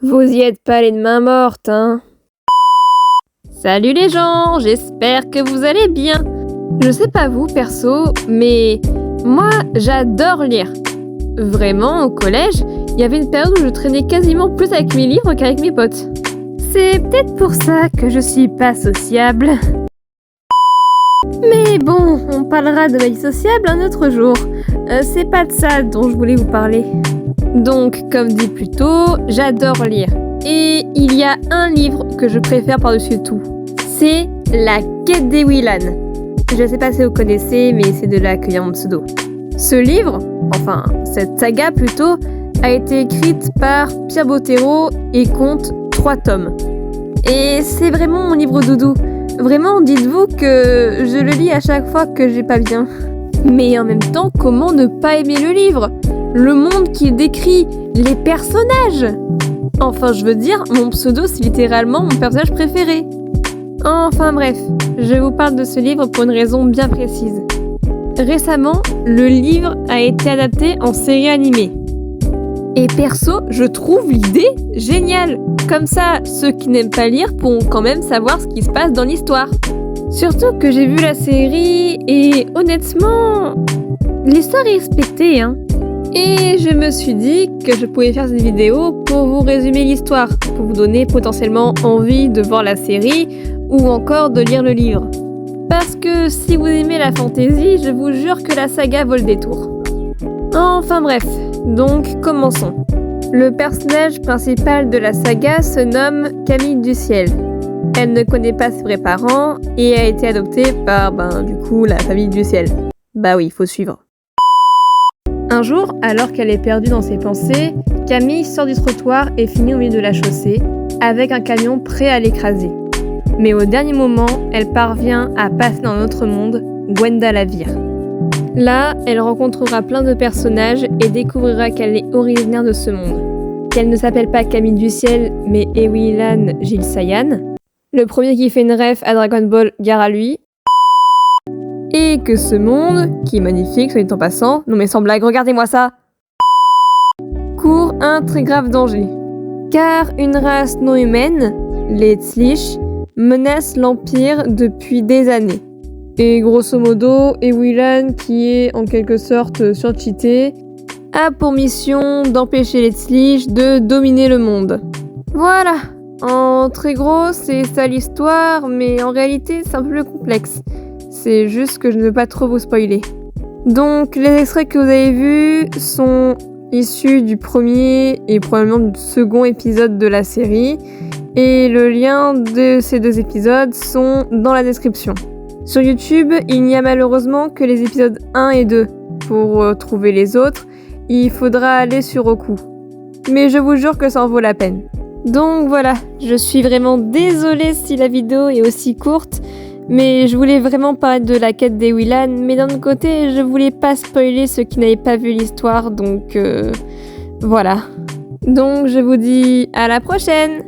Vous y êtes pas allés de main morte, hein? Salut les gens, j'espère que vous allez bien. Je sais pas vous, perso, mais moi, j'adore lire. Vraiment, au collège, il y avait une période où je traînais quasiment plus avec mes livres qu'avec mes potes. C'est peut-être pour ça que je suis pas sociable. Mais bon, on parlera de ma vie sociable un autre jour. C'est pas de ça dont je voulais vous parler. Donc, comme dit plus tôt, j'adore lire. Et il y a un livre que je préfère par-dessus tout. C'est La Quête des Willan. Je sais pas si vous connaissez, mais c'est de là qu'il y a mon pseudo. Ce livre, enfin, cette saga plutôt, a été écrite par Pierre Bottero et compte 3 tomes. Et c'est vraiment mon livre doudou. Vraiment, dites-vous que je le lis à chaque fois que j'ai pas bien. Mais en même temps, comment ne pas aimer le livre ? Le monde qu'il décrit, les personnages. Enfin, je veux dire, mon pseudo, c'est littéralement mon personnage préféré. Enfin bref, je vous parle de ce livre pour une raison bien précise. Récemment, le livre a été adapté en série animée. Et perso, je trouve l'idée géniale. Comme ça, ceux qui n'aiment pas lire pourront quand même savoir ce qui se passe dans l'histoire. Surtout que j'ai vu la série et honnêtement, l'histoire est respectée, hein. Et je me suis dit que je pouvais faire cette vidéo pour vous résumer l'histoire, pour vous donner potentiellement envie de voir la série ou encore de lire le livre. Parce que si vous aimez la fantasy, je vous jure que la saga vaut le détour. Enfin bref, donc commençons. Le personnage principal de la saga se nomme Camille du Ciel. Elle ne connaît pas ses vrais parents et a été adoptée par, la famille du Ciel. Bah oui, faut suivre. Un jour, alors qu'elle est perdue dans ses pensées, Camille sort du trottoir et finit au milieu de la chaussée, avec un camion prêt à l'écraser. Mais au dernier moment, elle parvient à passer dans un autre monde, Gwenda la Vire. Là, elle rencontrera plein de personnages et découvrira qu'elle est originaire de ce monde. Qu'elle ne s'appelle pas Camille du Ciel, mais Ewilan Gil Sayan. Le premier qui fait une ref à Dragon Ball, gare à lui. Et que ce monde, qui est magnifique, soit dit en passant, non mais sans blague, regardez-moi ça, court un très grave danger. Car une race non humaine, les Tzlich, menace l'Empire depuis des années. Et grosso modo, Ewilan, qui est en quelque sorte surcheaté, a pour mission d'empêcher les Tzlich de dominer le monde. Voilà, en très gros, c'est ça l'histoire, mais en réalité, c'est un peu plus complexe. C'est juste que je ne veux pas trop vous spoiler. Donc, les extraits que vous avez vus sont issus du premier et probablement du second épisode de la série. Et le lien de ces 2 épisodes sont dans la description. Sur YouTube, il n'y a malheureusement que les épisodes 1 et 2. Pour trouver les autres, il faudra aller sur Roku. Mais je vous jure que ça en vaut la peine. Donc voilà, je suis vraiment désolée si la vidéo est aussi courte. Mais je voulais vraiment parler de la quête des Willan, mais d'un autre côté, je voulais pas spoiler ceux qui n'avaient pas vu l'histoire, donc voilà. Donc je vous dis à la prochaine!